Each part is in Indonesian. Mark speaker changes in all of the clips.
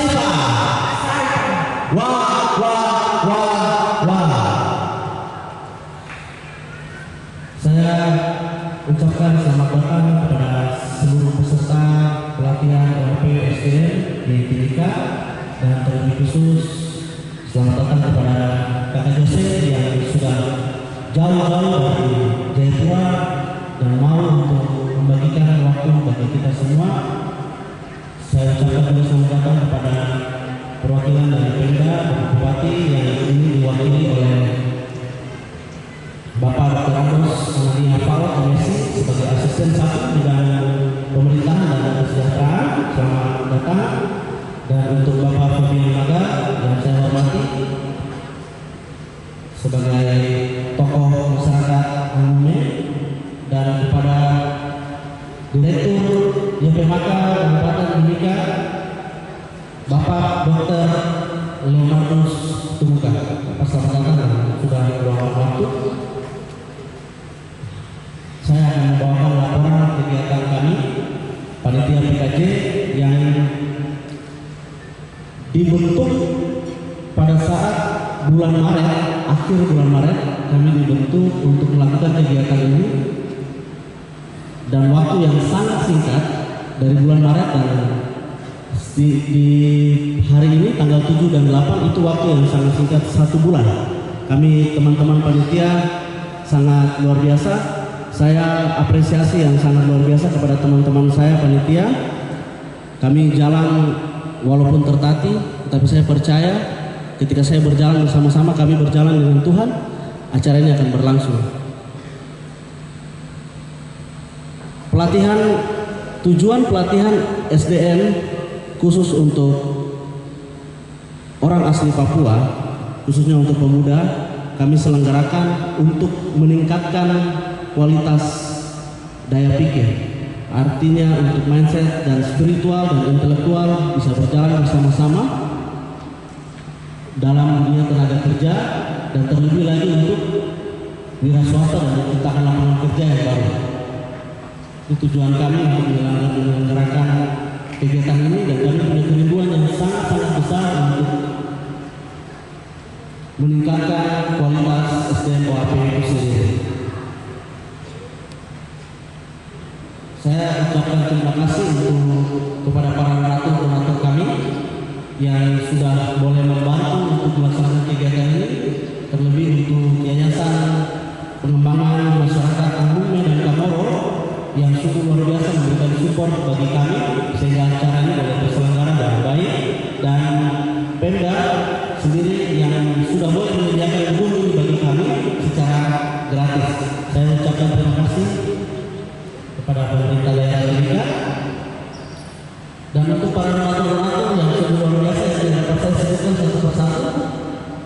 Speaker 1: Saifa. Wah, wah, wah, wah. Saya ucapkan selamat datang kepada seluruh peserta pelatihan ORP SDM di Timika, dan terlebih khusus selamat datang kepada Kakak Jose yang sudah jauh-jauh dari Jayapura dan mau untuk membagikan waktu bagi kita semua. Saya ucapkan juga selamat datang kepada perwakilan dari Pemda dan Bupati yang ini diwakili oleh Bapak Dr. Agus Nadia Farod Messi sebagai asisten satu bidang pemerintahan dan kesejahteraan. Selamat datang. Dan untuk Bapak Fabian Maga yang saya hormati sebagai tokoh masyarakat Anume, dan kepada Direktur YPMK Kabupaten Timika Bapak Dr. Leonardus Tumuka. Bapak selamat datang dan sudah meluangkan waktu. Saya akan membawakan laporan kegiatan kami panitia PKJ yang dibentuk pada saat bulan Maret, akhir bulan Maret kami dibentuk untuk melakukan kegiatan ini, dan waktu yang sangat singkat dari bulan Maret, dan di hari ini tanggal 7 dan 8 itu waktu yang sangat singkat, 1 bulan. Kami teman-teman panitia sangat luar biasa. Saya apresiasi yang sangat luar biasa kepada teman-teman saya panitia. Kami jalan walaupun tertatih, tapi saya percaya ketika saya berjalan bersama-sama, kami berjalan dengan Tuhan, acara ini akan berlangsung. Pelatihan, tujuan pelatihan SDM khusus untuk orang asli Papua, khususnya untuk pemuda, kami selenggarakan untuk meningkatkan kualitas daya pikir, artinya untuk mindset dan spiritual dan intelektual bisa berjalan bersama-sama dalam dunia tenaga kerja, dan terlebih lagi untuk wira swasta dan menciptakan lapangan kerja yang baru. Itu tujuan kami untuk menyelenggarakan kegiatan ini, dan kami punya kerinduan yang sangat-sangat besar untuk meningkatkan kualitas SDM ORP itu sendiri. Saya ucapkan terima kasih kepada para donatur kami yang sudah boleh membantu untuk melaksanakan kegiatan ini, terlebih untuk Yayasan Pengembangan Masyarakat Anume dan Kamoro yang sungguh luar biasa memberikan support bagi kami sehingga acara ini boleh terselenggara dengan baik, dan Pemda sendiri yang sudah boleh menyediakan guru bagi kami secara gratis. Saya ucapkan terima kasih kepada pemerintah daerah Timika, dan untuk para donatur yang sungguh luar biasa yang dapat saya sebutkan satu persatu,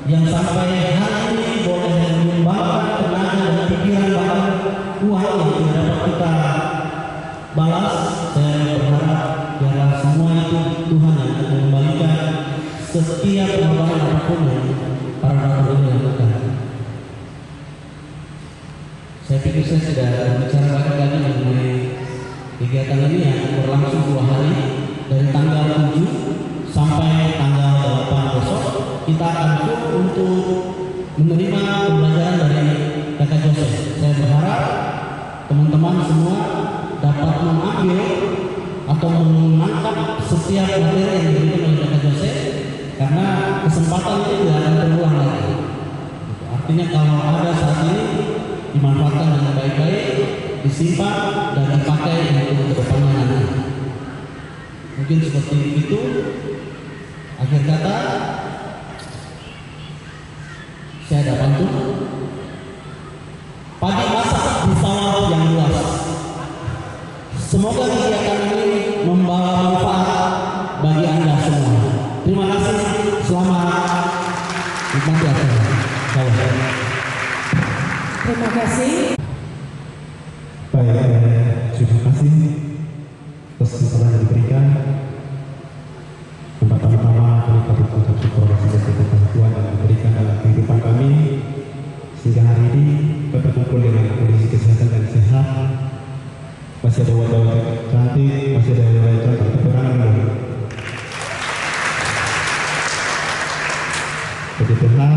Speaker 1: yang sampai hari ini boleh menyumbangkan tenaga dan pikiran bahkan uang yang tidak dapat kita balas. Saya berharap biarlah semua itu Tuhan yang akan mengembalikan setiap pengorbanan apapun yang para donatur ini lakukan. Saya pikir saya sudah bicara lagi mengenai kegiatan ini yang berlangsung 2 hari dari tanggal 7 sampai tanggal 8 besok. Kita akan untuk menerima pembelajaran dari Kakak Jose. Saya berharap teman-teman semua dapat mengambil atau menangkap setiap materi yang diberikan oleh Kakak Jose, karena kesempatan itu tidak akan terulang lagi. Artinya kalau ada saat ini dimanfaatkan dengan baik-baik, disimpan dan dipakai untuk kedepannya nanti. Mungkin seperti itu. Akhir kata, saya ada pantun. Pagi masak di sawah yang luas. Semoga kegiatan ini membawa manfaat bagi Anda semua. Terima kasih. Selamat nikmati acara.
Speaker 2: Terima kasih.
Speaker 3: Baik, terima kasih atas kesempatan yang diberikan. Pertama-tama kami patut mengucap syukur atas Tuhan yang diberikan dalam kehidupan kami sehingga hari ini kita berkumpul dengan kondisi kesehatan dan sehat. Masih ada wajah-wajah cantik, masih ada wajah-wajah berperangan. Puji Tuhan,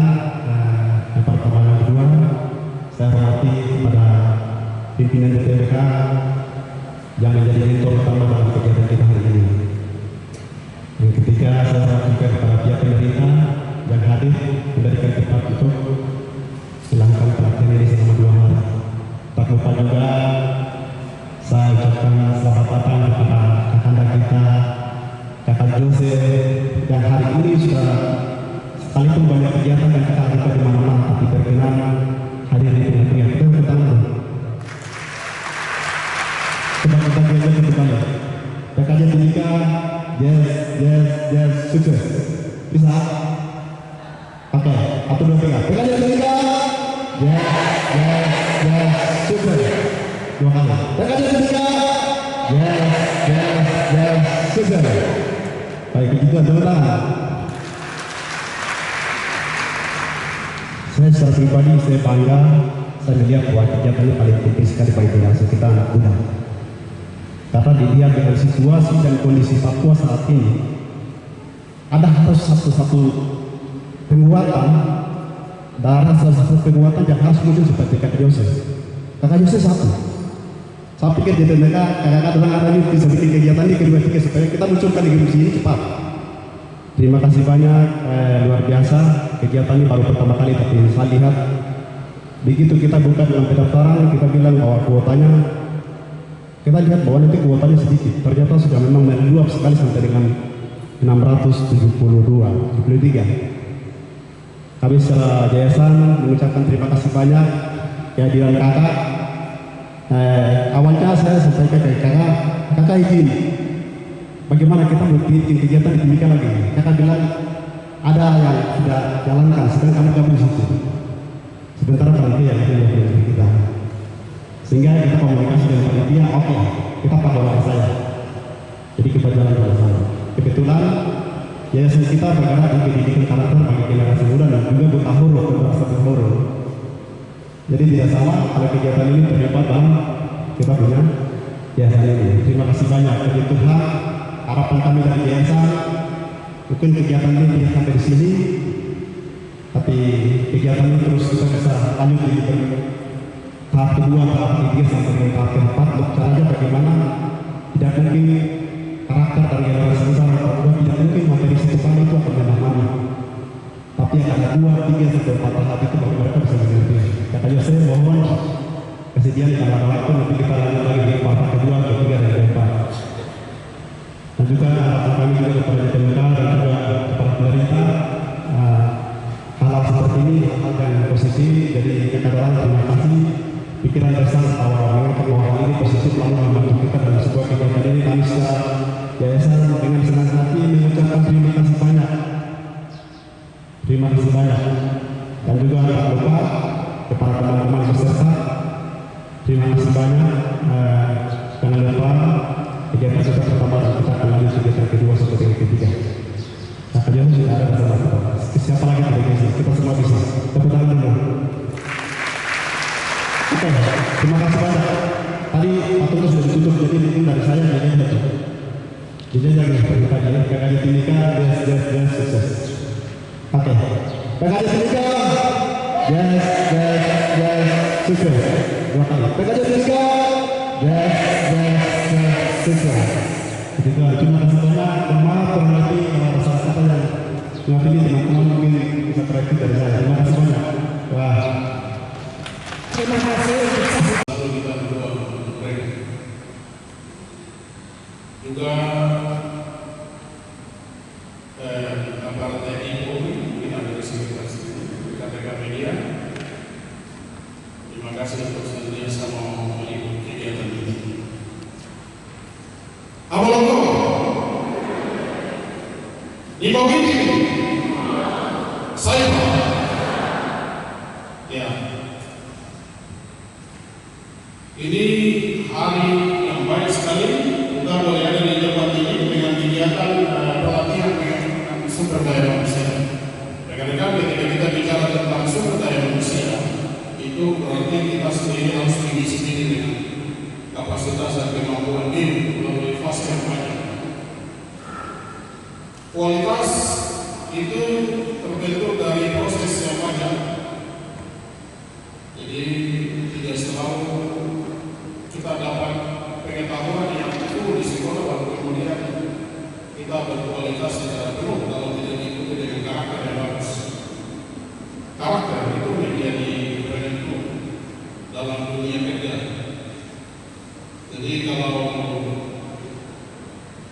Speaker 3: yang pertama dan kedua, saya hormati kepada pimpinan DPRK yang menjadi mentor utama dalam kegiatan kita hari ini. Yang ketiga, saya hormati juga kepada pihak pemerintah yang hadir memberikan tempat untuk melakukan pelatihan ini selama 2 hari. Tak lupa juga saya ucapkan selamat datang kepada kakanda kita, kakak Jose, yang hari ini sudah sekalipun banyak kegiatan dan kita ada di mana-mana, tapi berkenan hadir di tengah-tengah. Kita bertanya, coba kita belajar ke depan. PKJ Timika, yes, sukses. Bisa? Oke, atau 2 pegang. PKJ Timika, yes, sukses. 2 kali. PKJ Timika, yes, sukses. Baik, begitu adalah tangan. Saya secara pribadi, saya bangga, saya melihat bahwa kegiatan ini paling penting sekali bagi generasi kita anak muda. Karena dilihat dengan situasi dan kondisi Papua saat ini, ada harus satu penguatan, yang harus muncul seperti Kakak Yosef. Kakak Yosef satu. Saya pikir jadi mereka kakak-kakak dalam hari ini bisa bikin kegiatan ini kedua tiga supaya kita munculkan di gedung sini cepat. Terima kasih banyak, luar biasa. Kegiatan ini baru pertama kali, tapi saya lihat begitu kita buka dalam pendaftaran, kita bilang bahwa kuotanya, kita lihat bahwa nanti kuotanya sedikit. Ternyata sudah memang meluap sekali sampai dengan 673. Kami secara yayasan mengucapkan terima kasih banyak kehadiran kakak. Awalnya saya sampaikan ke kakak izin bagaimana kita bikin kegiatan di Timika lagi. Kakak bilang ada yang sudah jalankan, sedang kami gabung di situ. Sebentar panitia yang kita, sehingga kita komunikasi dengan panitia. Oke, kita pakai waktu saya. Jadi kita jalan bersama. Kebetulan yayasan kita bergerak di pendidikan karakter bagi generasi muda dan juga buta huruf dan bahasa huruf. Jadi tidak salah kalau kegiatan ini terlibat dalam kita punya yayasan ini. Terima kasih banyak. Puji Tuhan, harapan kami dari yayasan mungkin kegiatan ini tidak sampai di sini, tapi kegiatan ini terus kita bisa lanjut di tahap kedua, tahap ketiga sampai dengan tahap keempat. Caranya bagaimana? Tidak mungkin karakter dari generasi muda tidak mungkin materi satu kali itu akan memahami. Tapi yang ada 2, 3, sampai 4 tahap itu baru mereka bisa mengerti. Katanya saya mohon kesediaan dalam waktu nanti kita lanjut lagi di tahap kedua, ketiga, dan keempat. Dan juga harapan kami juga kepada pemerintah dan juga kepada pemerintah, hal seperti ini hal yang positif. Jadi kadang-kadang terima kasih pikiran besar bahwa mengangkat bahwa hal ini positif lalu membantu kita dalam sebuah kegiatan ini. Kami secara yayasan dengan senang hati mengucapkan terima kasih banyak. Terima kasih banyak. Dan juga jangan lupa kepada teman-teman peserta, terima kasih banyak. Jangan lupa kegiatan kita pertama dan kita akan lanjut kegiatan kedua sampai dengan ketiga. Nah, kegiatan sudah ada bersama kita. Siapa lagi yang bisa? Kita semua bisa. Tepuk tangan dulu. Oke, terima kasih banyak. Tadi patungnya sudah ditutup, jadi mungkin dari saya jadi betul. Jadi jangan PKJ Timika, yes, sukses. Oke, PKJ Timika, yes, sukses. 2 kali. PKJ Timika, yes, sukses. Begitu, terima kasih banyak. Maaf terlebih kalau ada salah kata yang mewakili teman-teman mungkin bisa koreksi dari saya. Terima kasih banyak. Wah.
Speaker 2: Terima kasih untuk
Speaker 4: lalu kita berdoa untuk mereka. Juga aparat TNI Polri mungkin ada kesulitan KPK Media. Terima kasih untuk senantiasa mau mengikuti kegiatan ini. Awal-awal di bawah ini saya ya. Ini hari yang baik sekali kita boleh ada di tempat ini dengan kegiatan pelatihan dengan sumber daya manusia. Rekan-rekan, ketika kita bicara tentang sumber daya manusia, itu berarti kita sendiri harus tinggi sendiri dengan kapasitas dan kemampuan diri melalui fase yang banyak. Kualitas itu terbentuk dari proses yang panjang. Jadi tidak selalu kita dapat pengetahuan yang betul di sekolah baru kemudian kita berkualitas secara penuh kalau tidak diikuti dengan karakter yang bagus. Karakter itu menjadi penentu dalam dunia kerja. Jadi kalau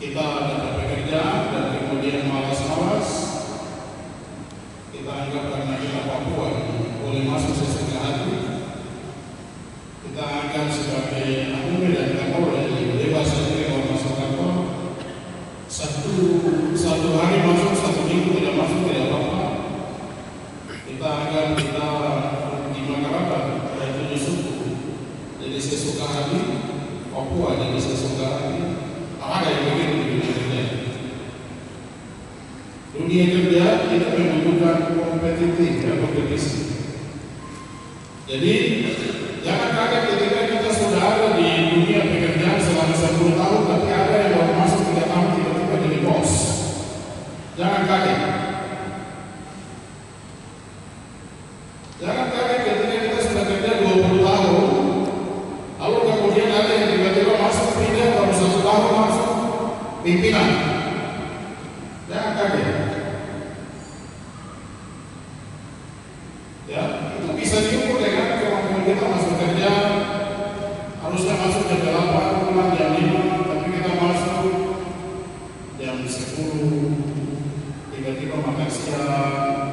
Speaker 4: kita dapat pekerjaan dan kemudian malas-malas, kita anggap karena kita Papua boleh masuk sesuka hati, kita anggap sebagai akun dan kantor yang bebas saja kalau masuk kantor. Satu hari masuk, 1 minggu tidak masuk tidak apa-apa. Kita anggap kita di masyarakat yaitu di suku jadi sesuka hati, Papua jadi sesuka hati. Ada yang begitu di dunia kerja. Dunia kerja itu membutuhkan kompetitif dan kompetisi. Jadi jangan kaget ketika kita sudah ada di dunia pekerjaan selama 10 tahun, tapi ada yang baru masuk 3 tahun tiba-tiba jadi bos. Jangan kaget. Jangan kaget ketika kita sudah kerja 20 tahun, lalu kemudian ada yang tiba-tiba masuk pindah baru 1 tahun masuk pimpinan. Jangan kaget. Ya, itu bisa diukur dengan kemampuan kita masuk kerja. Harusnya masuk jam 8, pulang jam 5, tapi kita masuk jam 10, tiba-tiba makan siang.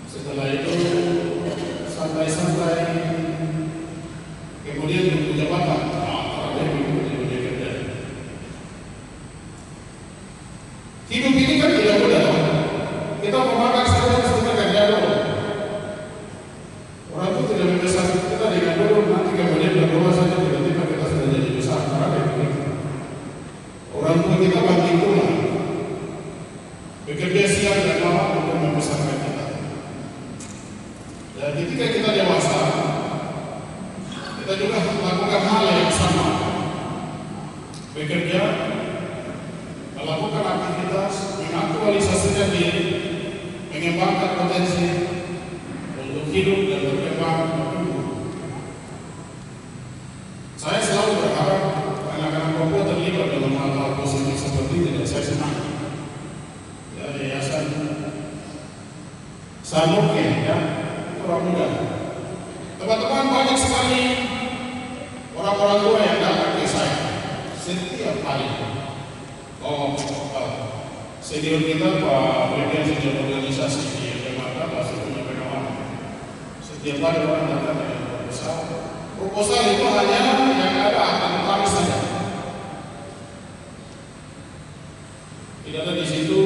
Speaker 4: Setelah itu santai-santai, kemudian tunggu jabatan. Ada yang begitu di dunia kerja. Hidup ini kan tidak mudah. Kita mau makan saja harus kita kerja dulu. Orang itu tidak membesar kita dengan dulu, nanti kemudian berdoa saja tiba-tiba kita sudah jadi besar. Ada yang begitu. Orang tua kita banting tulang, bekerja siang dan malam untuk membesarkan kita. Dan ketika kita dewasa, kita juga melakukan hal yang sama. Bekerja, melakukan aktivitas, mengaktualisasikan diri, mengembangkan potensi untuk hidup dan berkembang. Saya selalu berharap anak-anak Papua terlibat dalam hal-hal positif seperti ini dan saya senang. Ya, yayasan Samuke, ya, orang muda. Teman-teman banyak sekali orang-orang tua yang datang ke saya setiap hari. Senior kita Pak Presiden sejak organisasi di Jakarta pasti punya pengalaman. Setiap hari orang datang dengan proposal. Proposal itu hanya yang ada akan tarik saja. Tidak ada di situ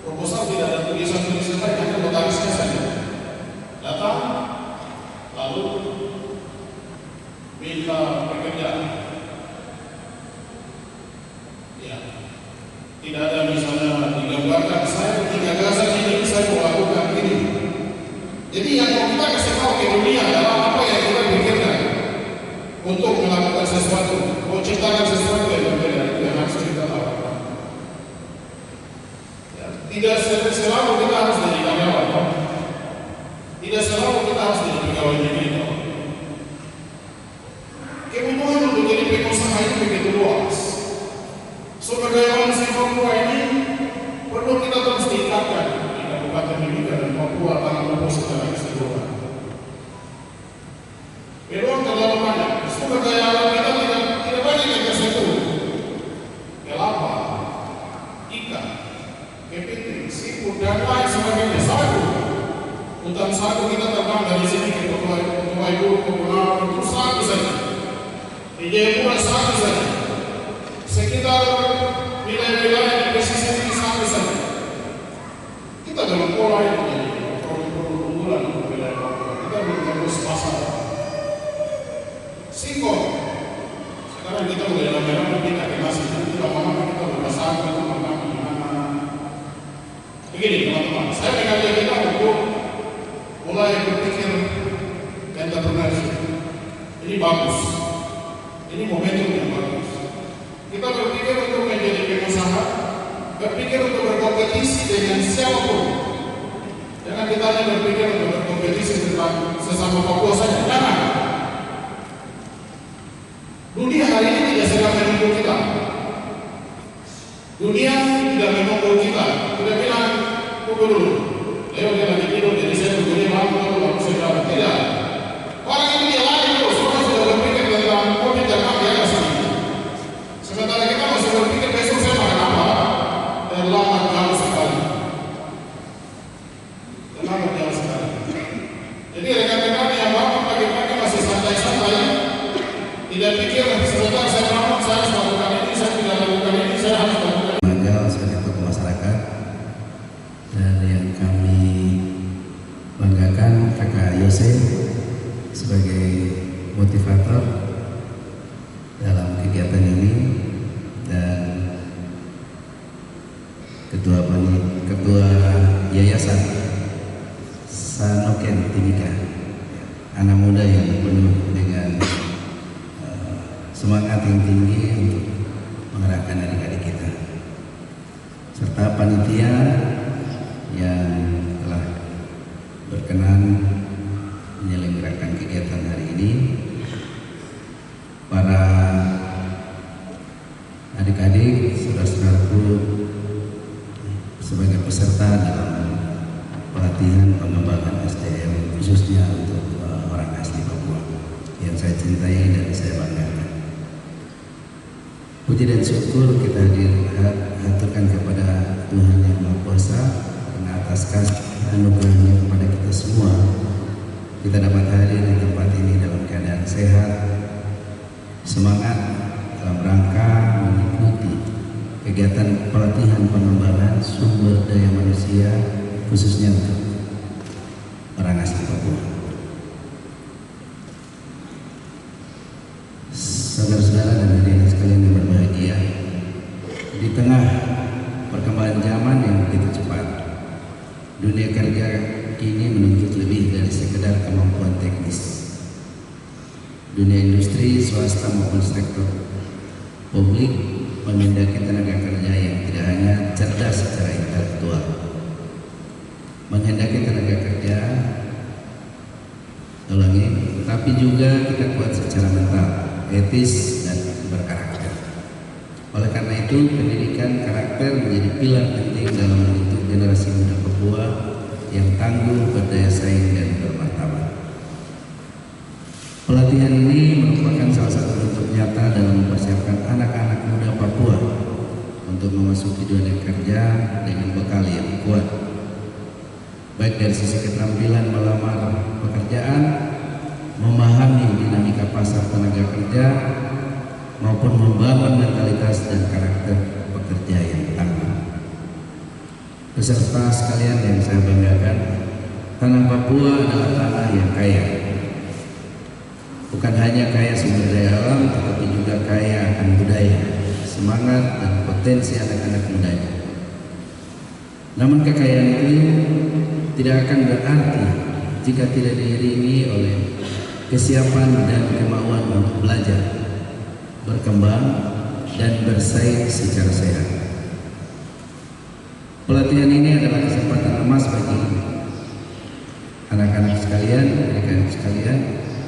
Speaker 4: proposal, tidak ada tulisan-tulisan lain, hanya notarisnya saja. Datang, lalu minta pekerjaan. Ya, tidak ada misalnya digambarkan saya punya gagasan ini, saya mau lakukan ini. Jadi yang mau kita kasih tahu ke dunia adalah apa yang kita pikirkan untuk melakukan sesuatu, mau ciptakan sesuatu yang berbeda, itu yang harus kita lakukan. Ya, tidak selalu kita harus jadi karyawan, tidak selalu kita harus jadi pegawai negeri. Kebutuhan untuk jadi pengusaha itu begitu luas. Sebagai manusia Papua ini perlu kita terus tingkatkan di Kabupaten Mimika dan Papua tanah Papua secara keseluruhan. Peluang terlalu banyak. Sumber daya alam kita tidak banyak yang tersentuh. Kelapa, ikan, kepiting, siput dan lain sebagainya. Sagu, hutan sagu kita terbang dari sini ke Papua ke Pulau itu sagu saja. Di Jayapura sagu saja. Sekitar wilayah-wilayah di pesisir ini sagu saja. Kita dalam pola itu jadi produk-produk unggulan untuk wilayah Papua. Kita bertembus pasar. Singkong. Sekarang kita udah lama-lama kita ke nasi. Nanti lama-lama kita udah sagu itu makan gimana. Begini teman-teman, saya mengajak kita untuk mulai berpikir entrepreneurship. Ini bagus. Ini momentum yang bagus. Kita berpikir untuk menjadi pengusaha, berpikir untuk berkompetisi berkompetisi dengan siapapun. Jangan kita hanya berpikir untuk berkompetisi tentang sesama Papua saja. Jangan. Dunia hari ini tidak sedang menunggu kita. Dunia tidak menunggu kita. Tidak bilang tunggu dulu. Leo dia lagi tidur, jadi saya tunggu dia bangun lalu saya jalan. Tidak. Orang ini dia lari terus. Orang sudah berpikir tentang kopi dan makan di atas ini. Sementara kita masih berpikir besok saya makan apa. Terlambat jauh sekali. Terlambat jauh sekali. Jadi rekan-rekan yang bangun pagi-pagi masih santai-santai, tidak pikir sebentar saya bangun, saya harus melakukan ini, saya tidak lakukan ini, saya harus melakukan ini.
Speaker 5: Manggal sebagai tokoh masyarakat, dan yang kami banggakan Kakak Yose sebagai motivator dalam kegiatan ini, dan ketua yayasan Sanoken Timika, anak muda yang penuh dengan semangat yang tinggi untuk mengerahkan adik-adik kita, serta panitia yang telah berkenan menyelenggarakan kegiatan hari ini, para adik-adik, saudara-saudaraku sebagai peserta dalam pelatihan pengembangan SDM khususnya untuk orang asli Papua yang saya cintai dan saya banggakan. Puji dan syukur kita haturkan kepada Tuhan Yang Maha Kuasa karena atas kasih anugerahnya kepada kita semua, kita dapat hadir di tempat ini dalam keadaan sehat, semangat dalam rangka mengikuti kegiatan pelatihan pengembangan sumber daya manusia khususnya untuk orang asli Papua. Saudara-saudara dan hadirin sekalian yang berbahagia, di tengah perkembangan zaman yang begitu cepat, dunia kerja kini menuntut lebih dari sekedar kemampuan teknis. Dunia industri, swasta maupun sektor publik menghendaki tenaga kerja yang tidak hanya cerdas secara intelektual, menghendaki tenaga kerja tapi juga kita kuat secara mental, etis dan berkarakter. Oleh karena itu, pendidikan karakter menjadi pilar penting dalam membentuk generasi muda Papua yang tangguh, berdaya saing dan bermartabat. Pelatihan ini merupakan salah satu bentuk nyata dalam mempersiapkan anak-anak muda Papua untuk memasuki dunia kerja dengan bekal yang kuat, baik dari sisi keterampilan melamar pekerjaan, memahami dinamika pasar tenaga kerja, maupun membangun mentalitas dan karakter pekerja yang tangguh. Peserta sekalian yang saya banggakan, tanah Papua adalah tanah yang kaya. Bukan hanya kaya sumber daya alam, tetapi juga kaya akan budaya, semangat dan potensi anak-anak mudanya. Namun kekayaan itu tidak akan berarti jika tidak diiringi oleh kesiapan dan kemauan untuk belajar, berkembang, dan bersaing secara sehat. Pelatihan ini adalah kesempatan emas bagi anak-anak sekalian, adik-adik sekalian,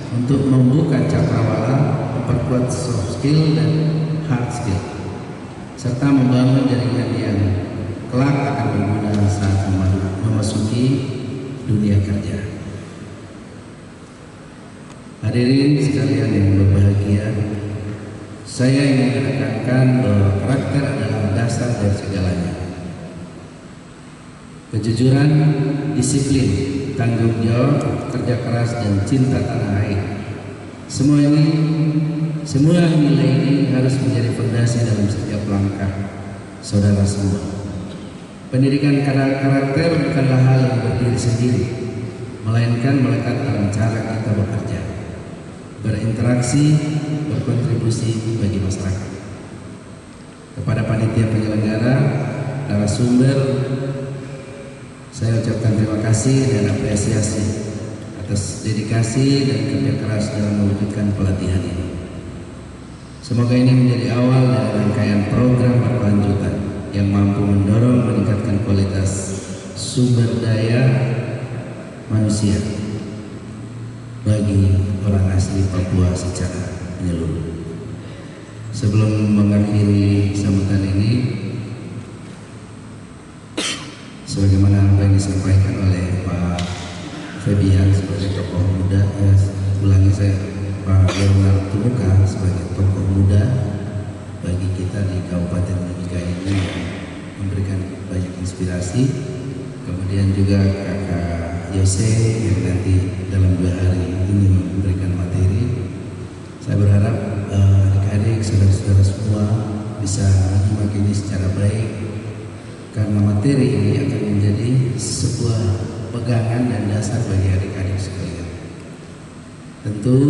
Speaker 5: untuk membuka cakrawala, memperkuat soft skill dan hard skill, serta membangun jaringan yang kelak akan berguna saat memasuki dunia kerja. Hadirin sekalian yang berbahagia, saya ingin menekankan bahwa karakter adalah dasar dari segalanya. Kejujuran, disiplin, tanggung jawab, kerja keras, dan cinta tanah air. Semua nilai ini harus menjadi fondasi dalam setiap langkah saudara semua. Pendidikan karakter bukanlah hal yang berdiri sendiri, melainkan melekat dalam cara kita bekerja, berinteraksi, berkontribusi bagi masyarakat. Kepada panitia penyelenggara, narasumber, saya ucapkan terima kasih dan apresiasi atas dedikasi dan kerja keras dalam mewujudkan pelatihan ini. Semoga ini menjadi awal dari rangkaian program berkelanjutan yang mampu mendorong meningkatkan kualitas sumber daya manusia bagi orang asli Papua secara menyeluruh. Sebelum mengakhiri sambutan ini, sebagaimana apa yang disampaikan oleh Pak Febian sebagai tokoh muda, ulangi saya, Pak Leonard Tumuka sebagai tokoh muda bagi kita di Kabupaten Mimika ini yang memberikan banyak inspirasi. Kemudian juga Kakak Yose yang nanti dalam 2 hari ini memberikan materi. Saya berharap adik-adik, saudara-saudara semua bisa menyimak ini secara baik, karena materi ini akan menjadi sebuah pegangan dan dasar bagi adik-adik sekalian. Tentu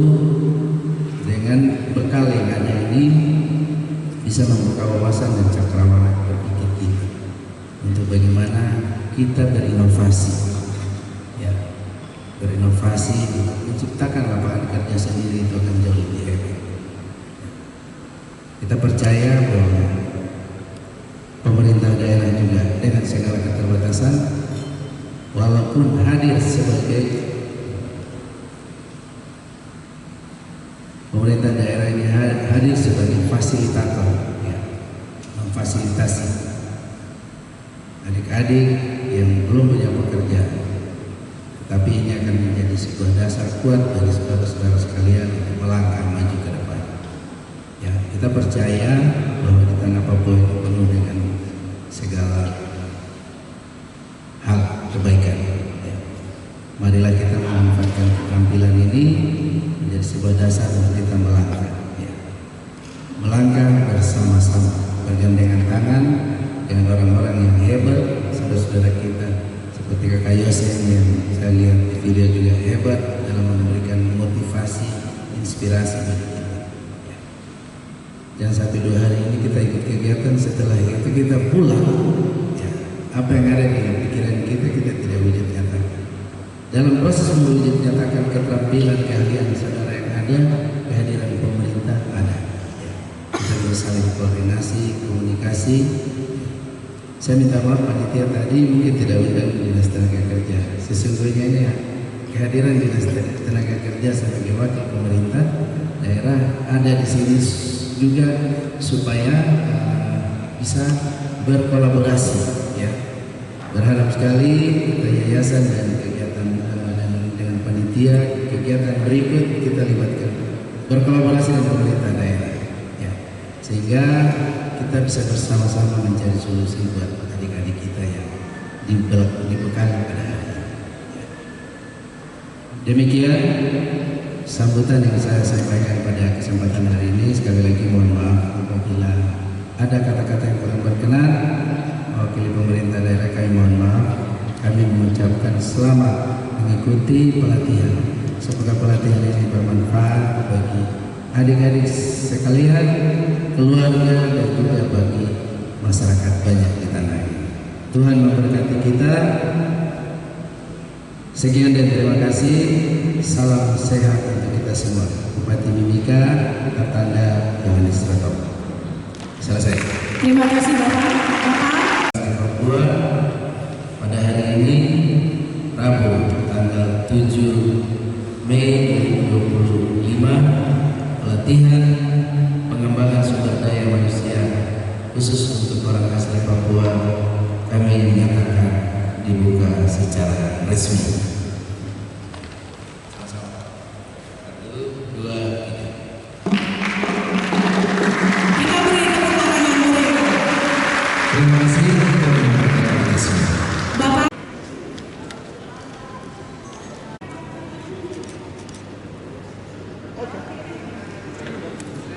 Speaker 5: dengan bekal yang ada ini bisa membuka wawasan dan cakrawala berpikir kita untuk bagaimana kita berinovasi, ya, berinovasi untuk menciptakan lapangan kerja sendiri itu akan jauh lebih hebat. Kita percaya bahwa pemerintah daerah juga dengan segala keterbatasan, walaupun hadir sebagai pemerintah daerah ini hadir sebagai fasilitator, ya, memfasilitasi adik-adik yang belum punya pekerjaan, tapi ini akan menjadi sebuah dasar kuat bagi saudara-saudara sekalian untuk melangkah maju ke depan. Ya, kita percaya bahwa di tanah Papua itu penuh dengan segala hal kebaikan. Ya. Marilah kita memanfaatkan keterampilan ini menjadi sebuah dasar untuk kita melangkah. Ya. Melangkah bersama-sama, bergandengan tangan dengan orang-orang yang hebat, saudara-saudara kita seperti Kakak Yose yang saya lihat di video juga hebat dalam memberikan motivasi, inspirasi bagi kita. Jangan 1-2 hari ini kita ikut kegiatan, setelah itu kita pulang, ya, apa yang ada di pikiran kita tidak wujud nyatakan. Dalam proses mewujud nyatakan keterampilan, keahlian saudara yang ada, kehadiran pemerintah ada. Ya. Kita bersaling koordinasi, komunikasi. Saya minta maaf panitia tadi mungkin tidak undang Dinas Tenaga Kerja. Sesungguhnya ini kehadiran Dinas Tenaga Kerja sebagai wakil pemerintah daerah ada di sini juga supaya bisa berkolaborasi, ya. Berharap sekali kita yayasan dan kegiatan dengan panitia kegiatan berikut kita libatkan berkolaborasi dengan pemerintah daerah, ya, sehingga kita bisa bersama-sama mencari solusi buat adik-adik kita yang dibekali pada hari ini. Demikian sambutan yang saya sampaikan pada kesempatan hari ini. Sekali lagi mohon maaf apabila ada kata-kata yang kurang berkenan. Mewakili pemerintah daerah kami mohon maaf. Kami mengucapkan selamat mengikuti pelatihan. Semoga pelatihan ini bermanfaat bagi adik-adik sekalian, keluarga, dan juga bagi masyarakat banyak di tanah ini. Tuhan memberkati kita. Sekian dan terima kasih. Salam sehat untuk kita semua. Bupati Mimika, Katanda Yohanes Ratop. Selesai.
Speaker 2: Terima kasih Bapak.
Speaker 5: Papua pada hari ini Rabu tanggal 7 Mei 2025, pelatihan pengembangan sumber daya manusia khusus untuk orang asli Papua kami menyatakan dibuka secara resmi. Terima kasih teman-teman.
Speaker 2: Bapak.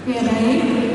Speaker 2: Ya baik.